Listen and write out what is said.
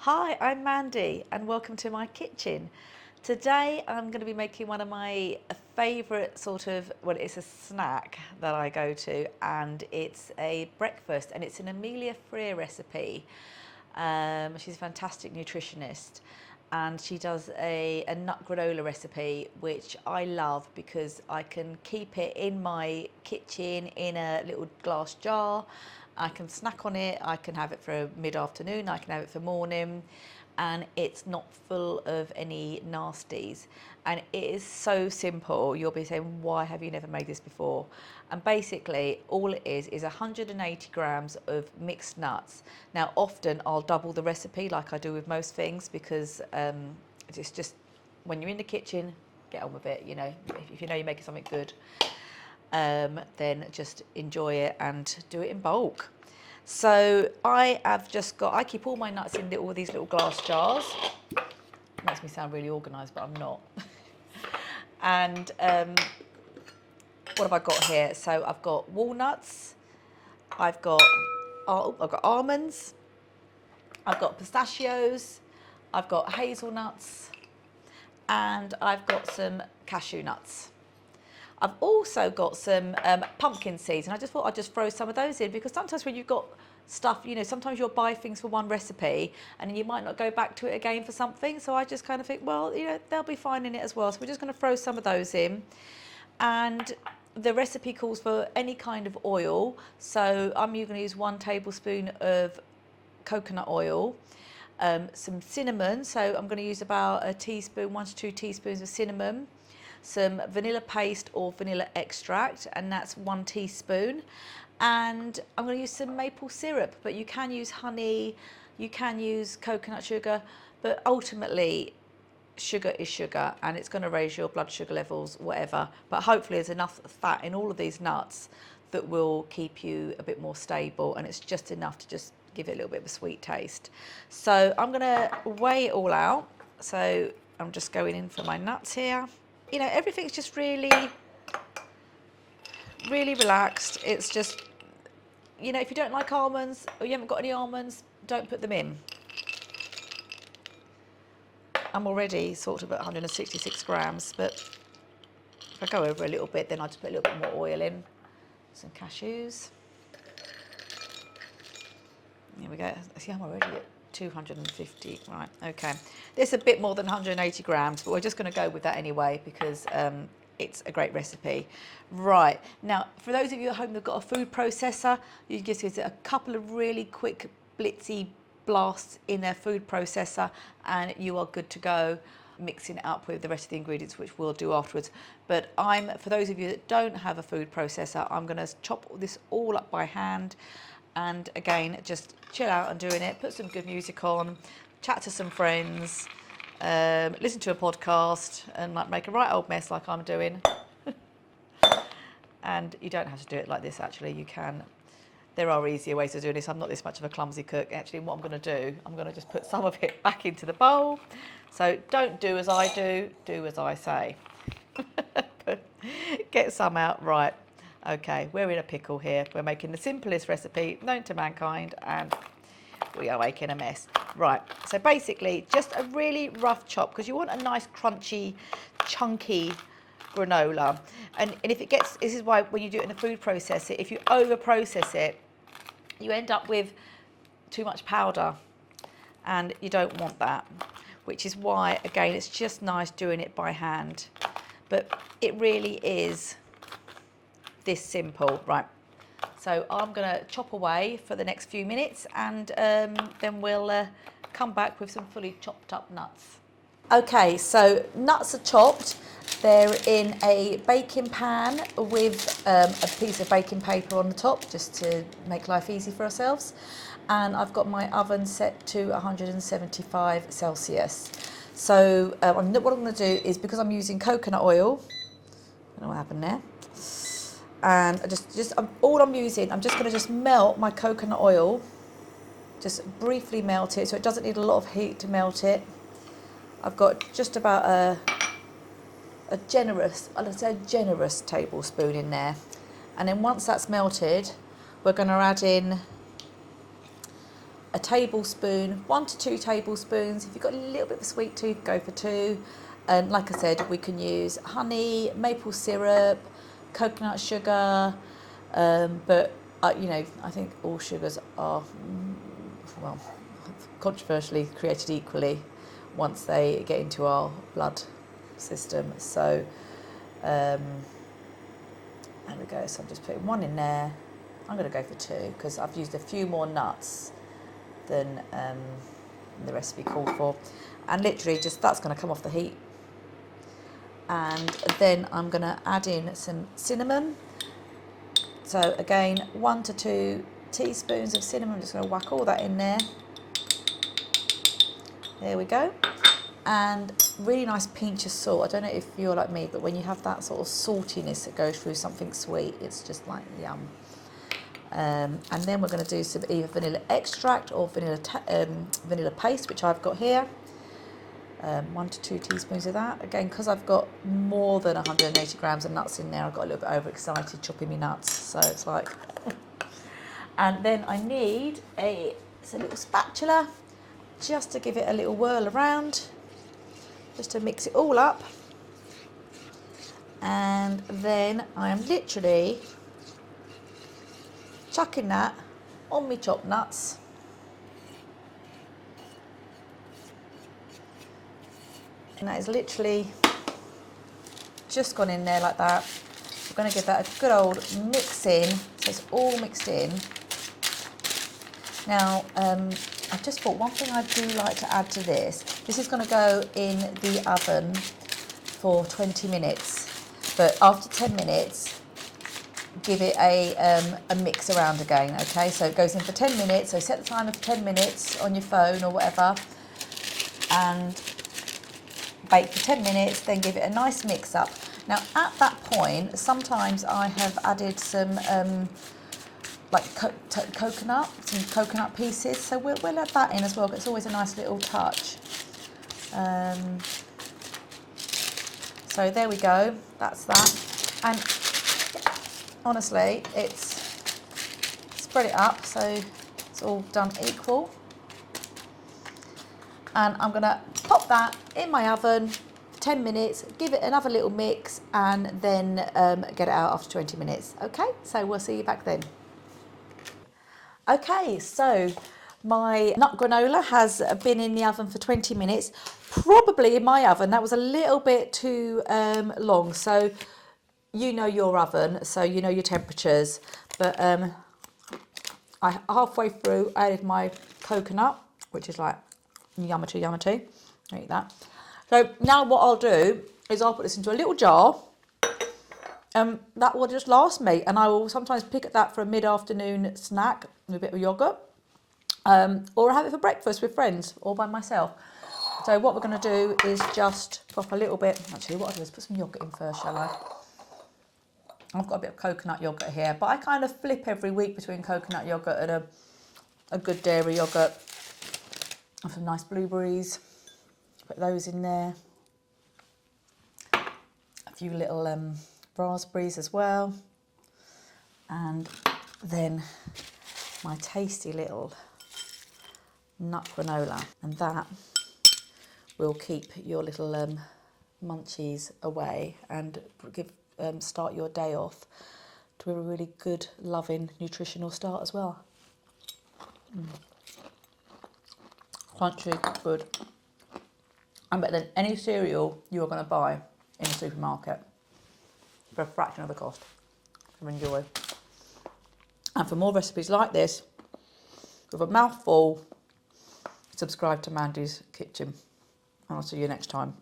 Hi, I'm Mandy and welcome to my kitchen. Today I'm going to be making one of my favourite well, it's a snack that I go to, and it's a breakfast, and it's an Amelia recipe. She's a fantastic nutritionist, and she does a nut granola recipe, which I love because I can keep it in my kitchen in a little glass jar. I can snack on it, I can have it for mid-afternoon, I can have it for morning, and it's not full of any nasties. And it is so simple. You'll be saying, why have you never made this before? And basically, all it is 180 grams of mixed nuts. Now, often I'll double the recipe like I do with most things, because it's just, when you're in the kitchen, get on with it, you know. If you know you're making something good, then just enjoy it and do it in bulk. So I keep all my nuts in all these little glass jars. Makes me sound really organised, but I'm not. And what have I got here? So I've got walnuts, I've got almonds, I've got pistachios, I've got hazelnuts, and I've got some cashew nuts. I've also got some pumpkin seeds, and I just thought I'd just throw some of those in, because sometimes when you've got stuff, you know, sometimes you'll buy things for one recipe and then you might not go back to it again for something. So I just kind of think, well, you know, they'll be fine in it as well. So we're just going to throw some of those in. And the recipe calls for any kind of oil. So I'm going to use 1 tablespoon of coconut oil. Some cinnamon, so I'm going to use about 1 to 2 teaspoons of cinnamon. Some vanilla paste or vanilla extract, and that's 1 teaspoon. And I'm going to use some maple syrup, but you can use honey, you can use coconut sugar, but ultimately sugar is sugar, and it's going to raise your blood sugar levels, whatever. But hopefully there's enough fat in all of these nuts that will keep you a bit more stable, and it's just enough to just give it a little bit of a sweet taste. So I'm going to weigh it all out. So I'm just going in for my nuts here. You know, everything's just really relaxed. It's just, you know, if you don't like almonds or you haven't got any almonds, don't put them in. I'm already sort of at 166 grams, but if I go over a little bit, then I'll just put a little bit more oil in. Some cashews. Here we go. See, I'm already at 250. Right, okay. This is a bit more than 180 grams, but we're just going to go with that anyway, because it's a great recipe. Right, now, for those of you at home that've got a food processor, you can just use a couple of really quick blitzy blasts in a food processor and you are good to go, mixing it up with the rest of the ingredients, which we'll do afterwards. But for those of you that don't have a food processor, I'm going to chop this all up by hand. And again, just chill out and doing it, put some good music on, chat to some friends, listen to a podcast, and like make a right old mess like I'm doing. And you don't have to do it like this, actually. You can. There are easier ways of doing this. I'm not this much of a clumsy cook. Actually, what I'm going to do, I'm going to just put some of it back into the bowl. So don't do as I do as I say. Get some out. Right. Okay, we're in a pickle here. We're making the simplest recipe known to mankind, and we are making a mess. Right, so basically just a really rough chop, because you want a nice crunchy, chunky granola. And if it gets, this is why when you do it in a food processor, if you over process it, you end up with too much powder, and you don't want that, which is why, again, it's just nice doing it by hand. But it really is this simple. Right, so I'm going to chop away for the next few minutes, and then we'll come back with some fully chopped up nuts. Okay, so nuts are chopped. They're in a baking pan with a piece of baking paper on the top, just to make life easy for ourselves. And I've got my oven set to 175 Celsius. So what I'm going to do is, because I'm using coconut oil, I don't know what happened there. And all I'm using, I'm just going to just melt my coconut oil, just briefly melt it, so it doesn't need a lot of heat to melt it. I've got just about a generous tablespoon in there. And then once that's melted, we're going to add in a tablespoon, 1 to 2 tablespoons. If you've got a little bit of a sweet tooth, go for 2. And like I said, we can use honey, maple syrup, coconut sugar, but you know, I think all sugars are, well, controversially created equally once they get into our blood system. So there we go. So I'm just putting 1 in there. I'm going to go for 2 because I've used a few more nuts than the recipe called for, and literally just that's going to come off the heat. And then I'm going to add in some cinnamon. So again, 1 to 2 teaspoons of cinnamon. I'm just going to whack all that in there. There we go. And really nice pinch of salt. I don't know if you're like me, but when you have that sort of saltiness that goes through something sweet, it's just like yum. And then we're going to do some either vanilla extract or vanilla paste, which I've got here. 1 to 2 teaspoons of that. Again, because I've got more than 180 grams of nuts in there, I got a little bit overexcited chopping me nuts. So it's like, and then I need a little spatula just to give it a little whirl around, just to mix it all up. And then I'm literally chucking that on my chopped nuts. And that is literally just gone in there like that. We're going to give that a good old mix in, so it's all mixed in. Now, I just thought one thing I do like to add to this. This is going to go in the oven for 20 minutes, but after 10 minutes, give it a mix around again, okay? So it goes in for 10 minutes, so set the timer for 10 minutes on your phone or whatever, and bake for 10 minutes, then give it a nice mix up. Now at that point, sometimes I have added some like coconut, some coconut pieces, so we'll add that in as well, but it's always a nice little touch. So there we go, that's that. And honestly, it's spread it up so it's all done equal. And I'm gonna pop that in my oven for 10 minutes, give it another little mix, and then get it out after 20 minutes. Okay, so we'll see you back then. Okay, so my nut granola has been in the oven for 20 minutes. Probably in my oven, that was a little bit too long. So you know your oven, so you know your temperatures. But I halfway through added my coconut, which is like yummy, yummy. Eat that. So now what I'll do is I'll put this into a little jar. That will just last me, and I will sometimes pick at that for a mid-afternoon snack with a bit of yogurt, or have it for breakfast with friends or by myself. So what we're going to do is just pop a little bit. Actually, what I'll do is put some yogurt in first, shall I? I've got a bit of coconut yogurt here, but I kind of flip every week between coconut yogurt and a good dairy yogurt. And some nice blueberries. Put those in there. A few little raspberries as well. And then my tasty little nut granola. And that will keep your little munchies away and start your day off to a really good, loving, nutritional start as well. Crunchy, good. And better than any cereal you're going to buy in a supermarket for a fraction of the cost. So enjoy. And for more recipes like this, with a mouthful, subscribe to Mandy's Kitchen. And I'll see you next time.